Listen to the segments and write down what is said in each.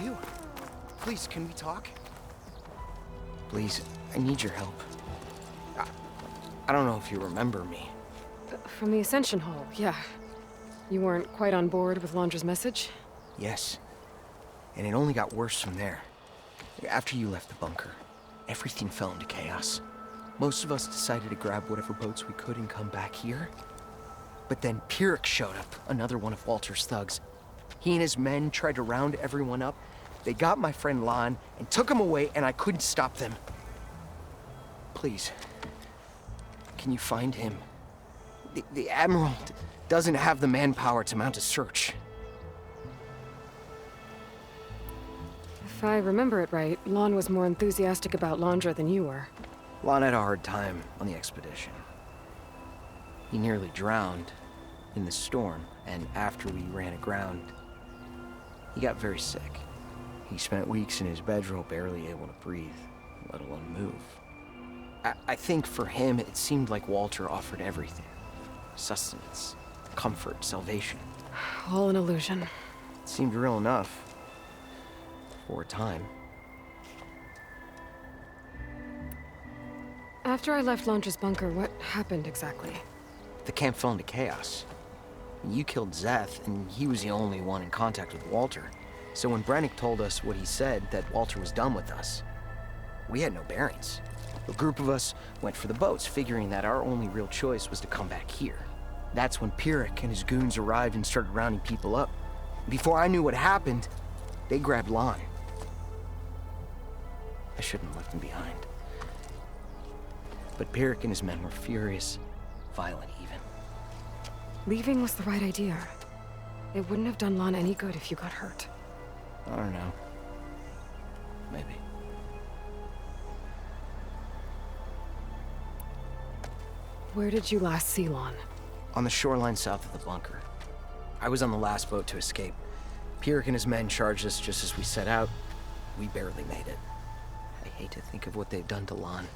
you? Please, can we talk? Please, I need your help. I don't know if you remember me. From the Ascension Hall, yeah. You weren't quite on board with Londra's message? Yes. And it only got worse from there. After you left the bunker, everything fell into chaos. Most of us decided to grab whatever boats we could and come back here. But then Pirik showed up, another one of Walter's thugs. He and his men tried to round everyone up. They got my friend Lon and took him away, and I couldn't stop them. Please, can you find him? The Admiral doesn't have the manpower to mount a search. If I remember it right, Lon was more enthusiastic about Londra than you were. Lon had a hard time on the expedition. He nearly drowned in the storm, and after we ran aground, he got very sick. He spent weeks in his bedroll, barely able to breathe, let alone move. I think for him, it seemed like Walter offered everything. Sustenance, comfort, salvation. All an illusion. It seemed real enough. For a time. After I left Londra's bunker, what happened exactly? The camp fell into chaos. You killed Zeth, and he was the only one in contact with Walter. So when Brennick told us what he said, that Walter was done with us, we had no bearings. A group of us went for the boats, figuring that our only real choice was to come back here. That's when Pirik and his goons arrived and started rounding people up. Before I knew what happened, they grabbed Lon. I shouldn't have left him behind. But Pirik and his men were furious, violent even. Leaving was the right idea. It wouldn't have done Lon any good if you got hurt. I don't know. Maybe. Where did you last see Lon? On the shoreline south of the bunker. I was on the last boat to escape. Pirik and his men charged us just as we set out. We barely made it. I hate to think of what they've done to Lon.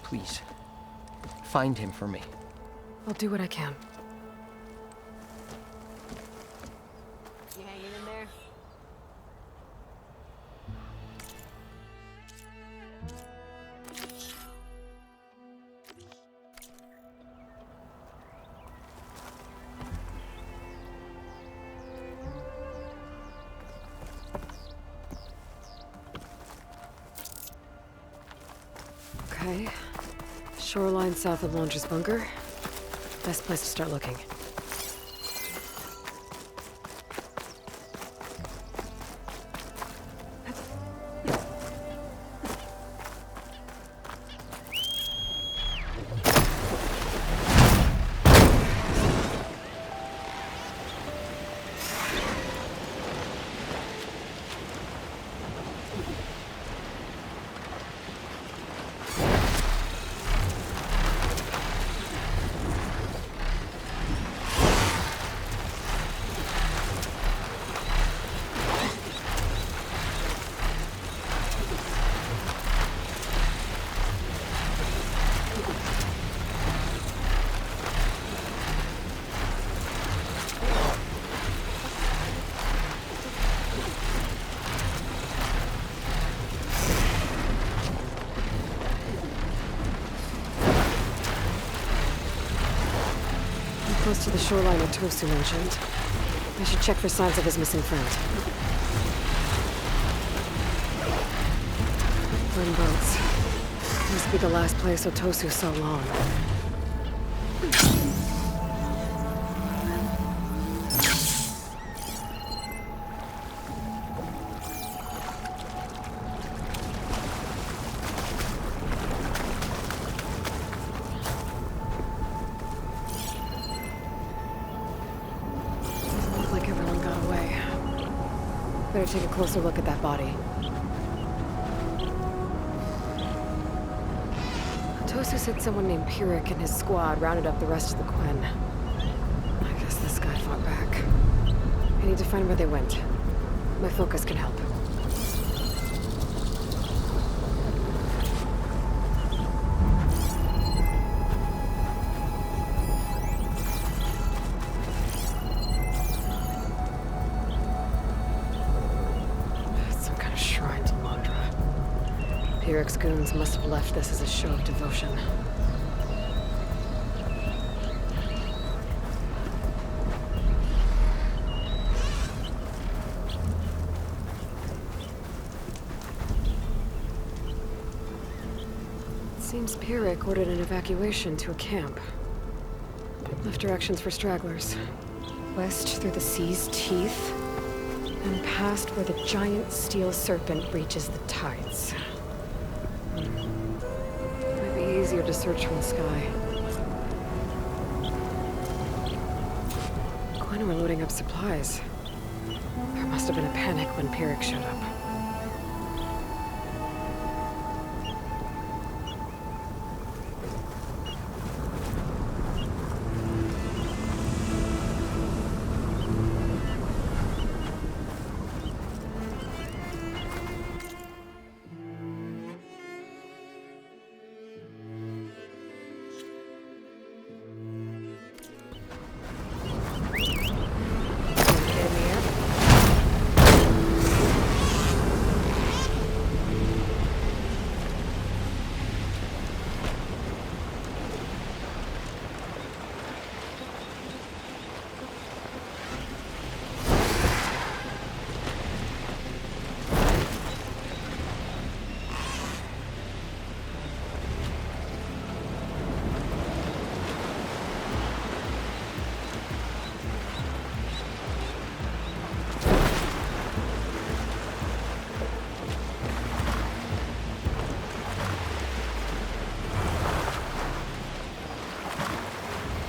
Please, find him for me. I'll do what I can. You hanging in there? Okay. Shoreline south of Londra's bunker. Best place to start looking. Close to the shoreline Otosu mentioned. I should check for signs of his missing friend. Burn boats. Must be the last place Otosu saw Lon. Better take a closer look at that body. Otosu said someone named Pirik and his squad rounded up the rest of the Quen. I guess this guy fought back. I need to find where they went. My focus can help. Pirik's goons must have left this as a show of devotion. Seems Pirik ordered an evacuation to a camp. Left directions for stragglers. West through the sea's teeth, and past where the giant steel serpent reaches the tides. Might be easier to search from the sky. Quen were loading up supplies. There must have been a panic when Pirik showed up.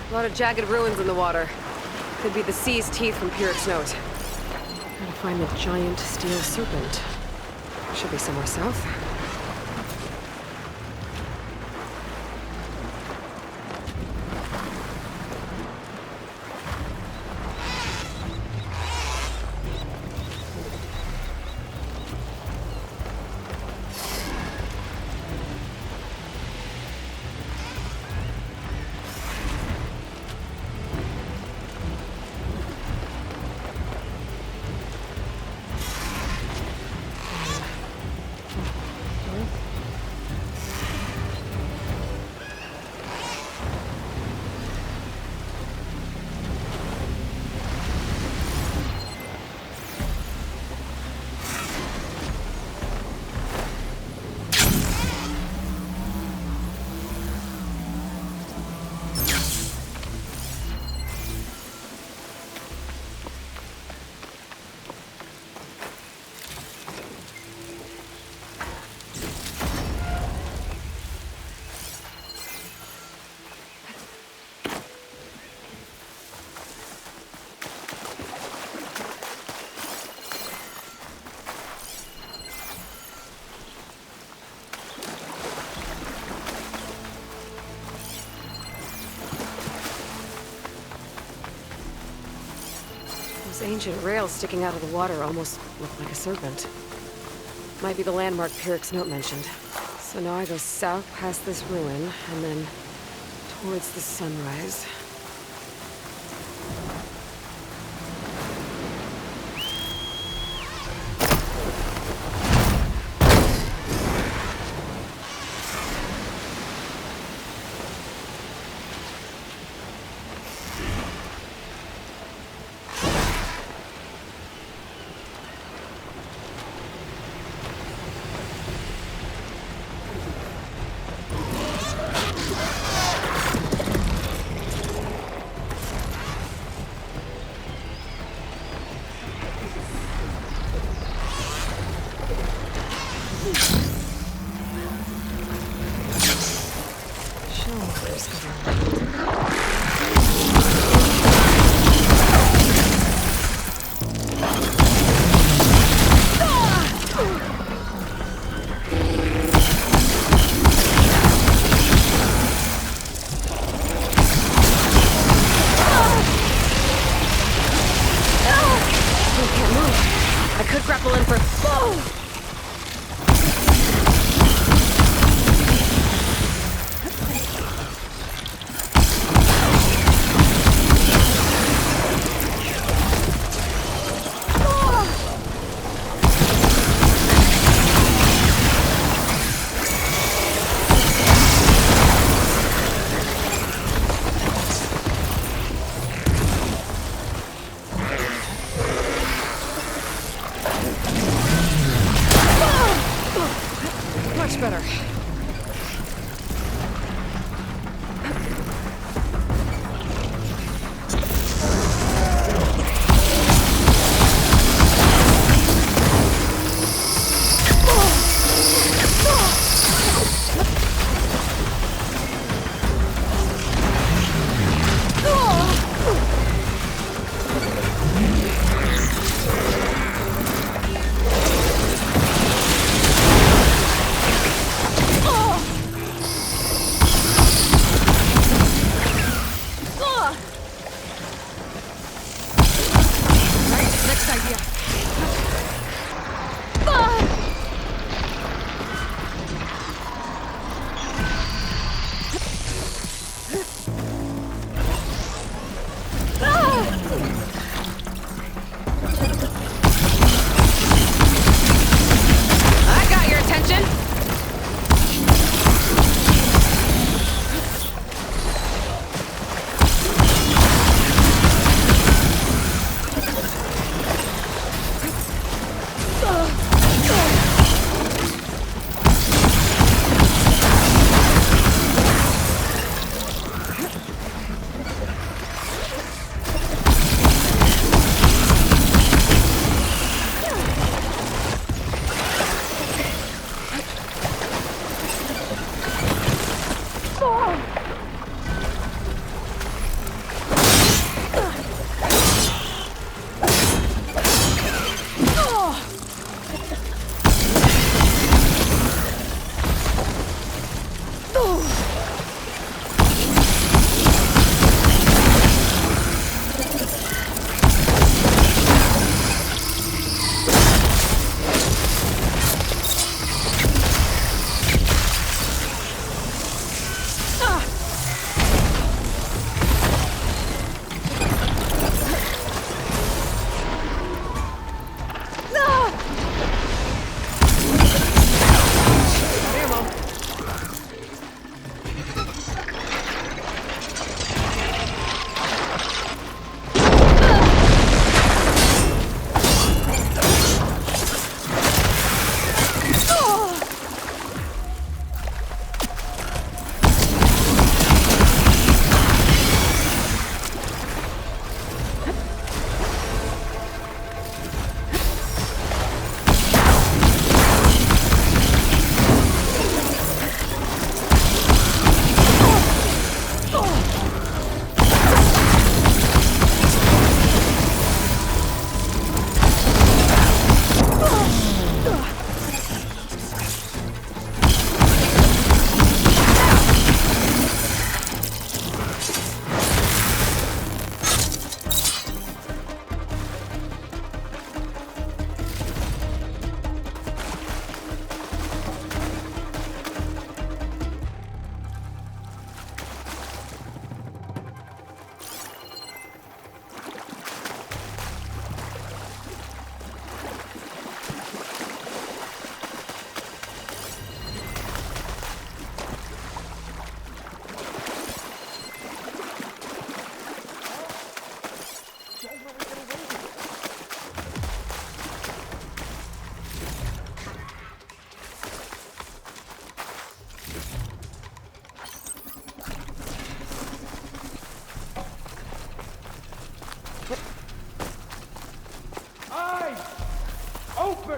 A lot of jagged ruins in the water. Could be the sea's teeth from Pirik's note. Gotta find the giant steel serpent. Should be somewhere south. Those ancient rails sticking out of the water almost look like a serpent. Might be the landmark Pirik's note mentioned. So now I go south past this ruin, and then towards the sunrise.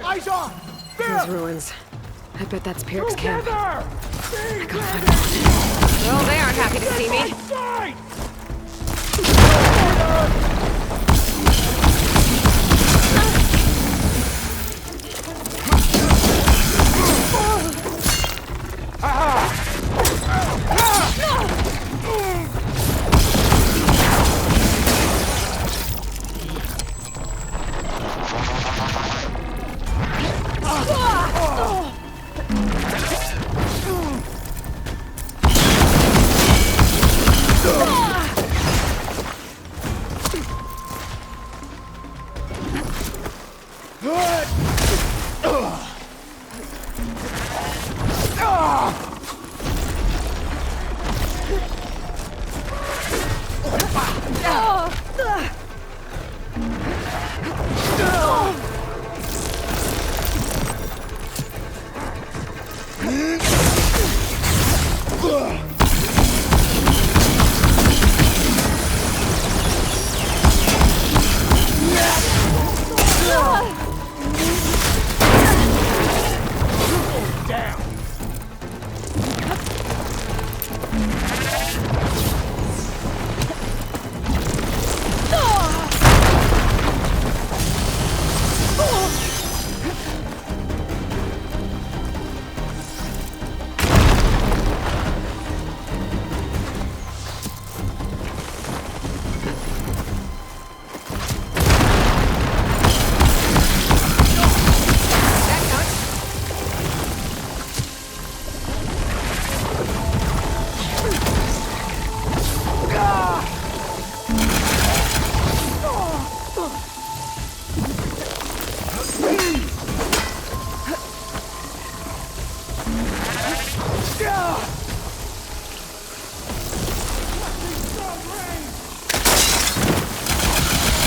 Eyes on! Those ruins. I bet that's Pirik's camp. Together! I gotta find out. Well, they aren't happy to see me. Side!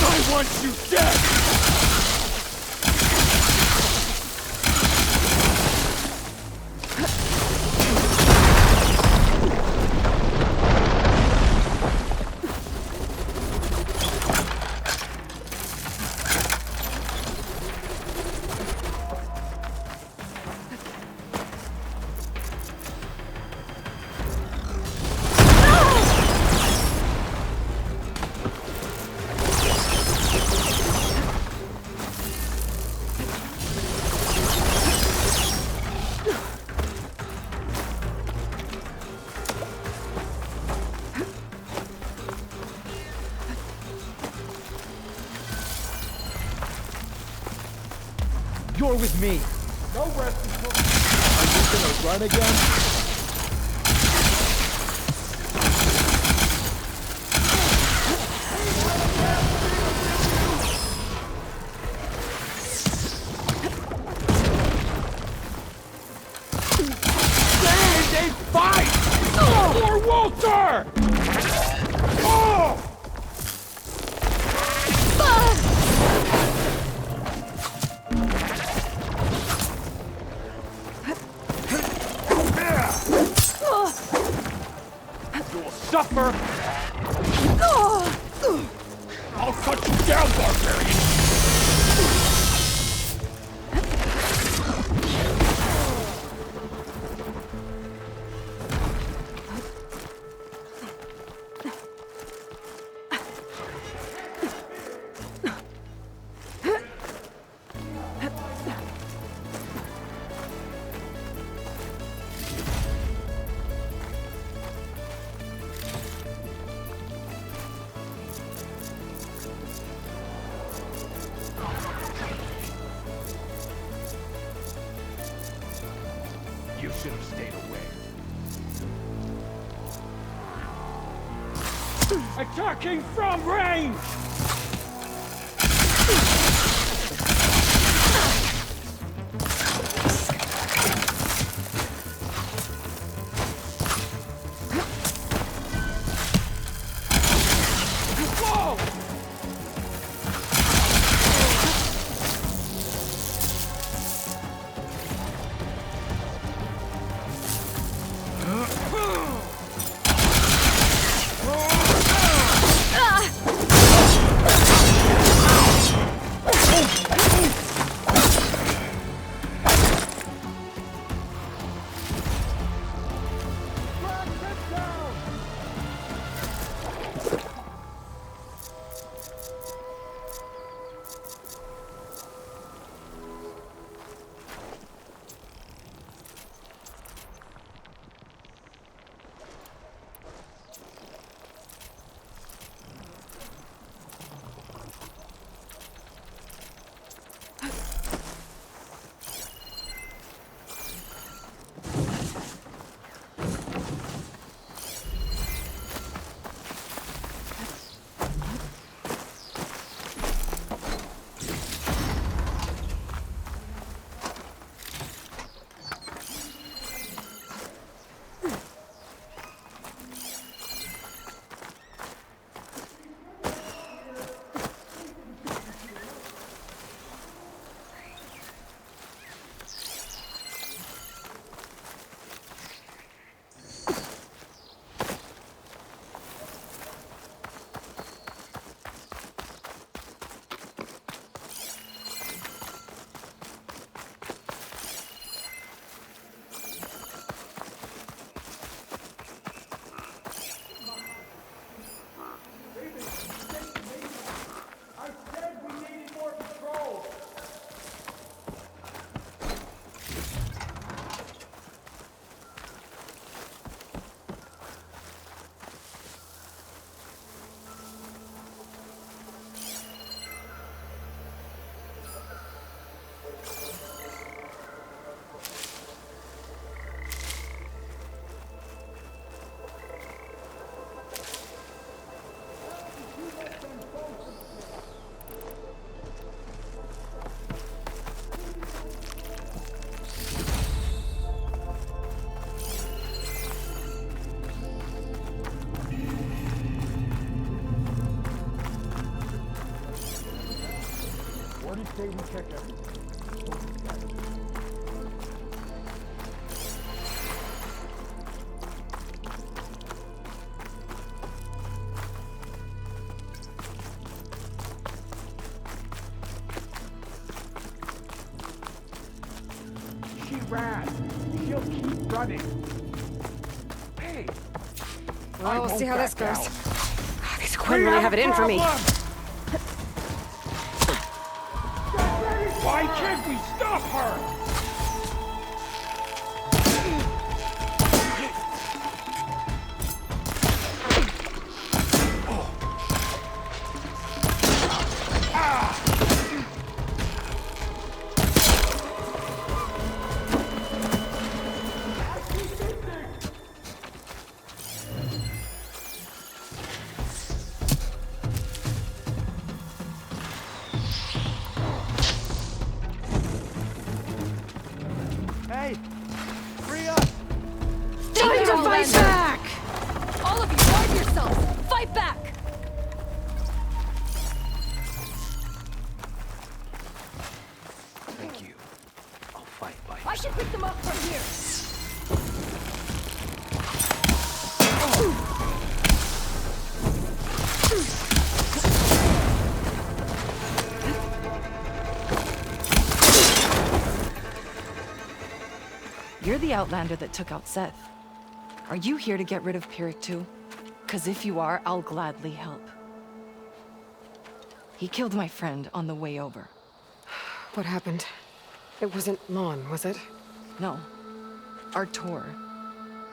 I want you dead! You're with me. No rest until... Are you gonna run again? They fight! For Walter! Oh! Suffer! I'll cut you down, barbarian! You should have stayed away. Attacking from range! Already stayed and checked everything. She ran. She'll keep running. Hey. Well, we'll see how this goes. Out. These Quen really have it in for me. Why can't we stop her? Hey! Free us! Time to fight back! All of you, guard yourselves! Fight back! Thank you. I'll fight by I should pick them up from here! You're the Outlander that took out Seth. Are you here to get rid of Pirik too? 'Cause if you are, I'll gladly help. He killed my friend on the way over. What happened? It wasn't Lon, was it? No. Artur.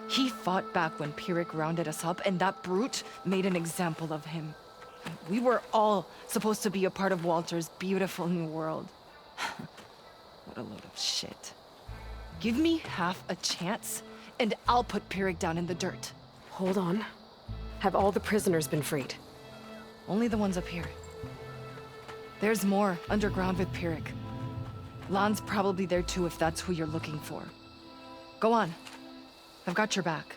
He fought back when Pirik rounded us up, and that brute made an example of him. We were all supposed to be a part of Walter's beautiful new world. What a load of shit. Give me half a chance, and I'll put Pirik down in the dirt. Hold on. Have all the prisoners been freed? Only the ones up here. There's more underground with Pirik. Lon's probably there too if that's who you're looking for. Go on. I've got your back.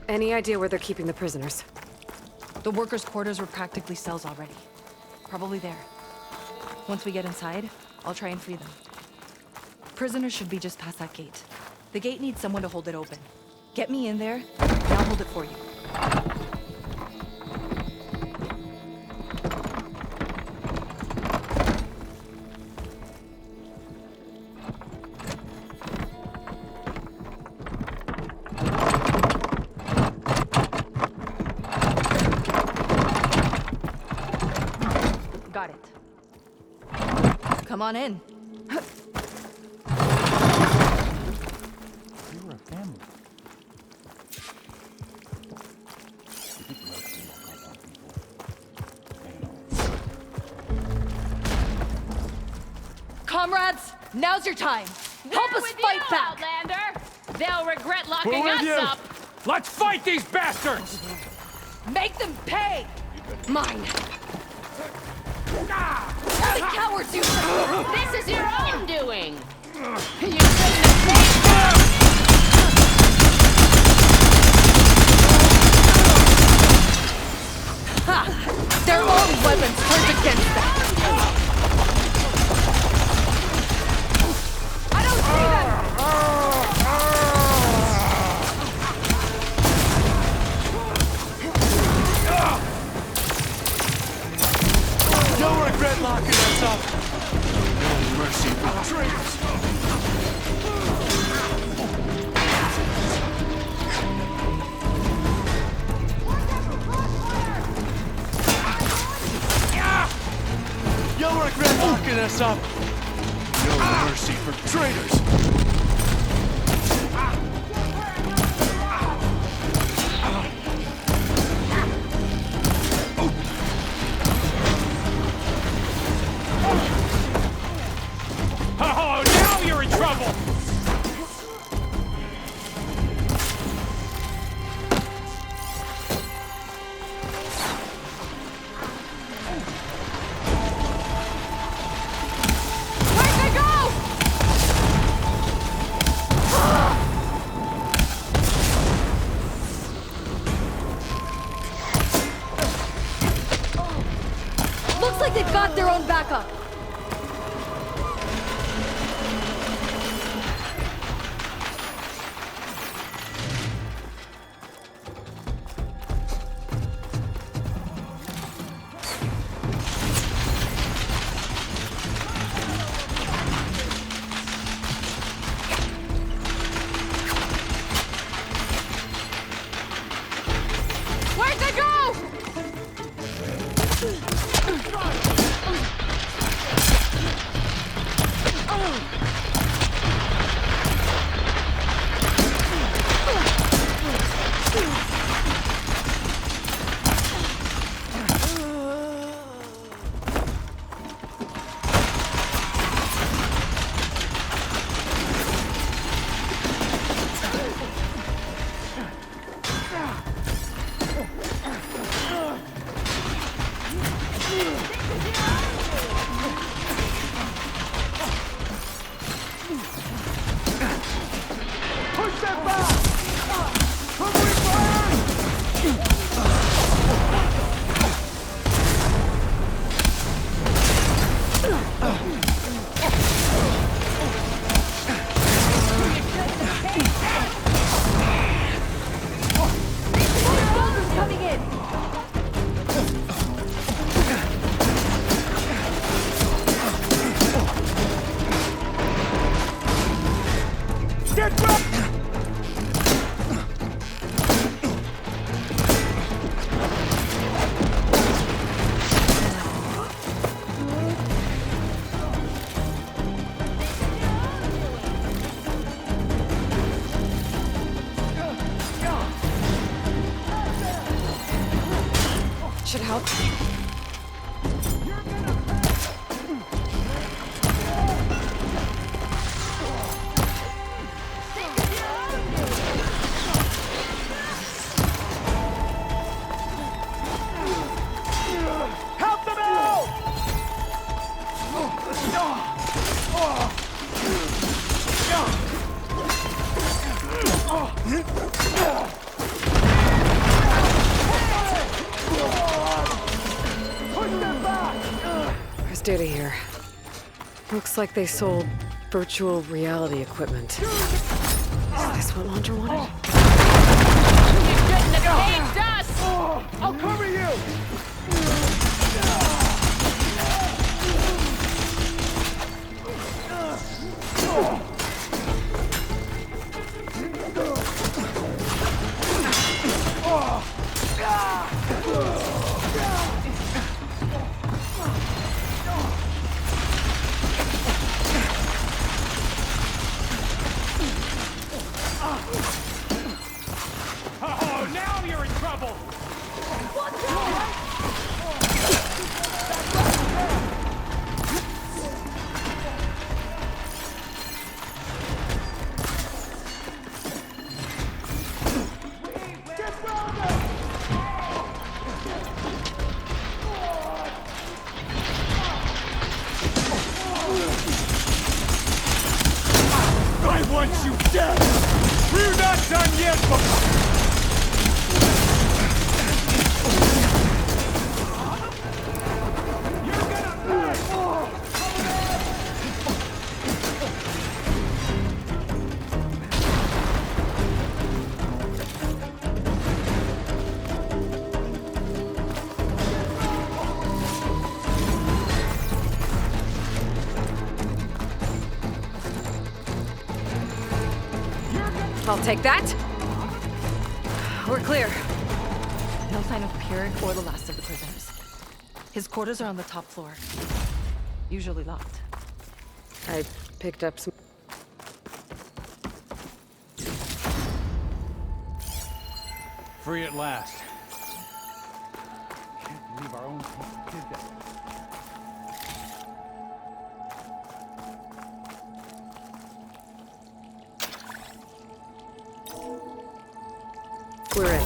Any idea where they're keeping the prisoners? The workers' quarters were practically cells already. Probably there. Once we get inside, I'll try and free them. Prisoners should be just past that gate. The gate needs someone to hold it open. Get me in there, and I'll hold it for you. Got it. Come on in. You're a family. Comrades, now's your time. Help us fight back. Outlander! They'll regret locking We're with us you. up! Let's fight these bastards! Make them pay. Mine! The cowards you. This is your own doing! You couldn't have Their own weapons turned against them. I don't see them. No regret locking us up! No mercy for traitors! You'll regret locking us up! No mercy for traitors! Oh, now you're in trouble! got their own backup. Where'd they go? Push them back! Covering fire! Coming in! Get back! Should help. Help them out! Push them back! There's data here. Looks like they sold virtual reality equipment. Is this what Londra wanted? You couldn't have saved us! I'll cover you! Oh, now you're in trouble! I want you dead! We're not done yet, I'll take that. We're clear. No sign of Pirik or the last of the prisoners. His quarters are on the top floor. Usually locked. I picked up some... Free at last. Can't believe our own people did that. We're in.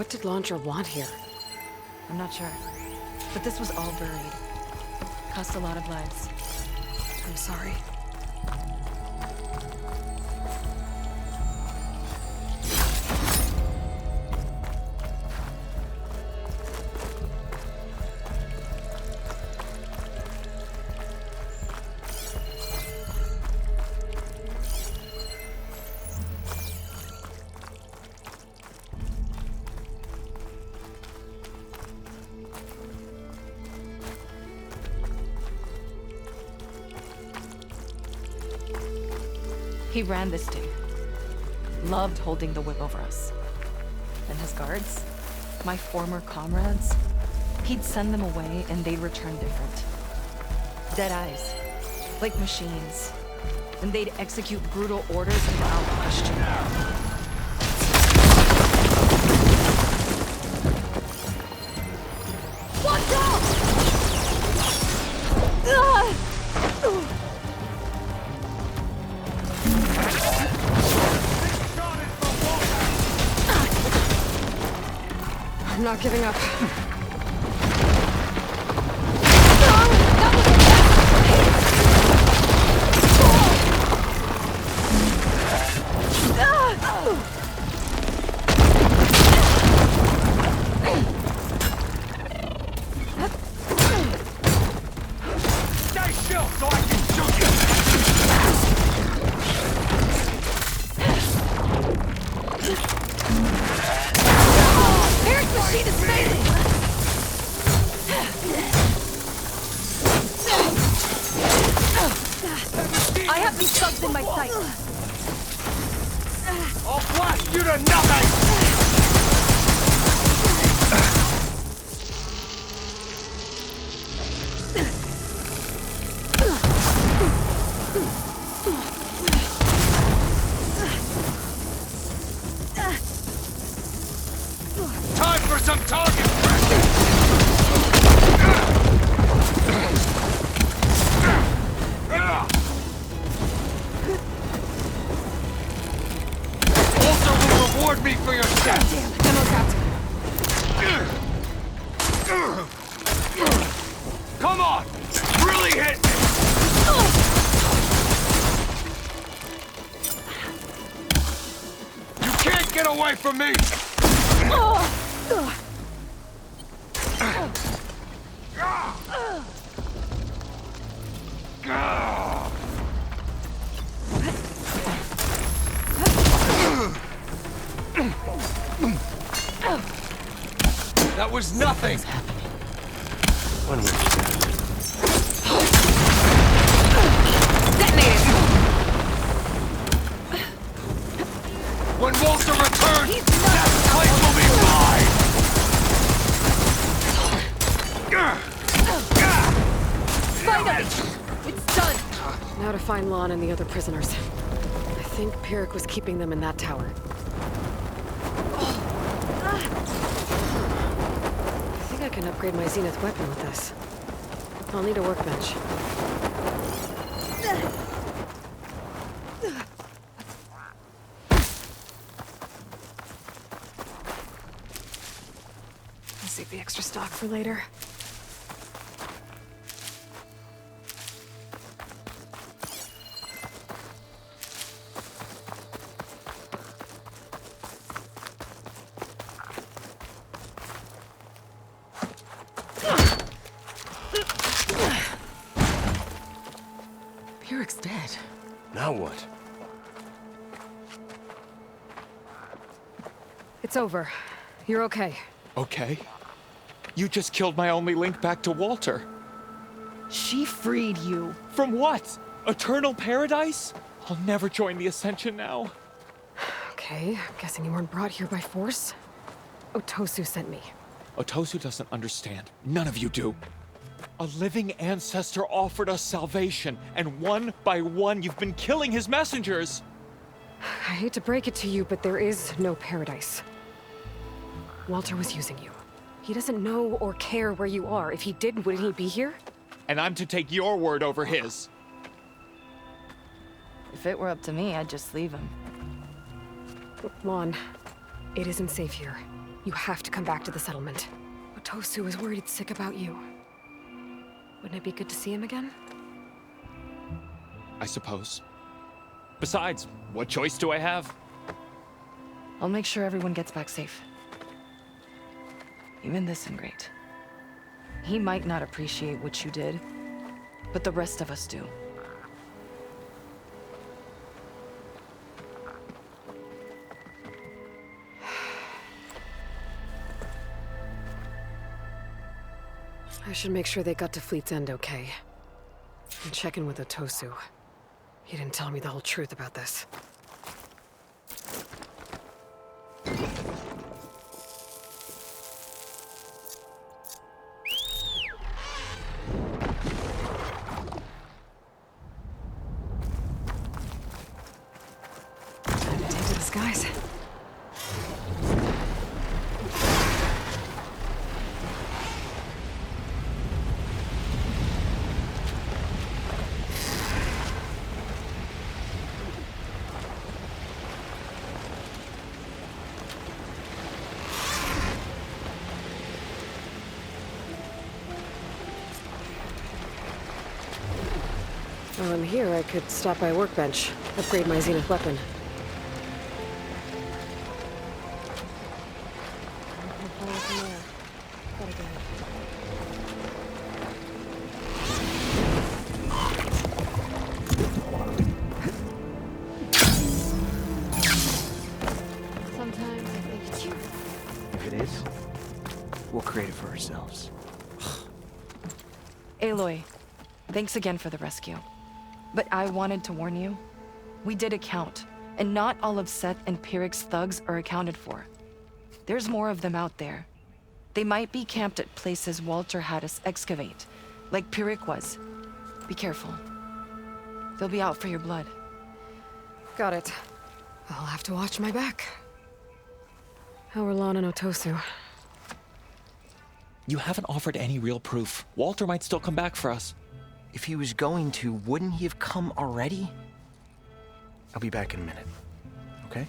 What did Londra want here? I'm not sure. But this was all buried. Cost a lot of lives. I'm sorry. He ran this day. Loved holding the whip over us. And his guards, my former comrades, he'd send them away and they'd return different. Dead eyes, like machines. And they'd execute brutal orders without question. Watch out! I'm not giving up. Stay still so I can shoot you! Eric's machine is failing! I have these subs in my sight. I'll blast you to nothing! Time for some target practice! Also will reward me for your death! Ammo capped. Come on! Really hit me! You can't get away from me! That was nothing! When Walter returns, that place will be mine! Finally! It's done! Now to find Lon and the other prisoners. I think Pirik was keeping them in that tower. I think I can upgrade my Zenith weapon with this. I'll need a workbench. I'll save the extra stock for later. Pirik's dead. Now what? It's over. You're okay. Okay. You just killed my only link back to Walter. She freed you. From what? Eternal paradise? I'll never join the Ascension now. Okay, I'm guessing you weren't brought here by force. Otosu sent me. Otosu doesn't understand. None of you do. A living ancestor offered us salvation, and one by one you've been killing his messengers. I hate to break it to you, but there is no paradise. Walter was using you. He doesn't know or care where you are. If he did, wouldn't he be here? And I'm to take your word over his. If it were up to me, I'd just leave him. Lon, it isn't safe here. You have to come back to the settlement. Otosu is worried sick about you. Wouldn't it be good to see him again? I suppose. Besides, what choice do I have? I'll make sure everyone gets back safe. Even this ingrate. He might not appreciate what you did, but the rest of us do. I should make sure they got to Fleet's End okay. And check in with Otosu. He didn't tell me the whole truth about this. Time to take to the skies. While I'm here, I could stop by a workbench, upgrade my Zenith weapon. Sometimes I think it's you. If it is, we'll create it for ourselves. Aloy, thanks again for the rescue. But I wanted to warn you. We did a count, and not all of Seth and Pirik's thugs are accounted for. There's more of them out there. They might be camped at places Walter had us excavate, like Pirik was. Be careful. They'll be out for your blood. Got it. I'll have to watch my back. How are Lon and Otosu? You haven't offered any real proof. Walter might still come back for us. If he was going to, wouldn't he have come already? I'll be back in a minute, okay?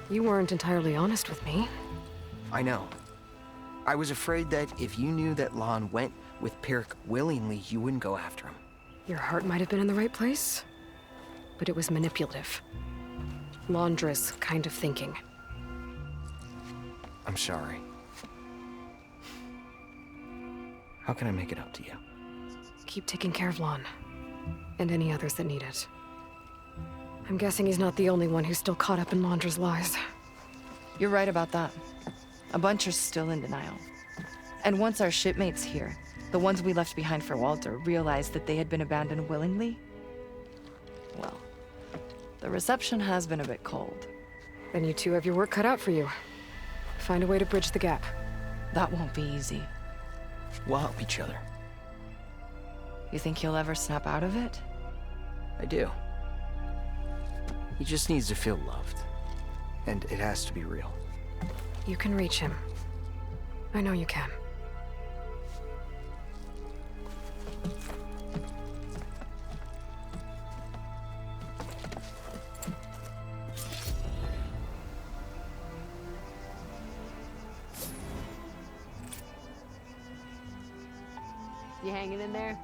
You weren't entirely honest with me. I know. I was afraid that if you knew that Lon went with Pirik willingly, you wouldn't go after him. Your heart might have been in the right place, but it was manipulative. Londra's kind of thinking. I'm sorry. How can I make it up to you? Keep taking care of Lon, and any others that need it. I'm guessing he's not the only one who's still caught up in Londra's lies. You're right about that. A bunch are still in denial. And once our shipmates here, the ones we left behind for Walter, realized that they had been abandoned willingly, well, the reception has been a bit cold. Then you two have your work cut out for you. Find a way to bridge the gap. That won't be easy. We'll help each other. You think he'll ever snap out of it? I do. He just needs to feel loved. And it has to be real. You can reach him. I know you can. You hanging in there?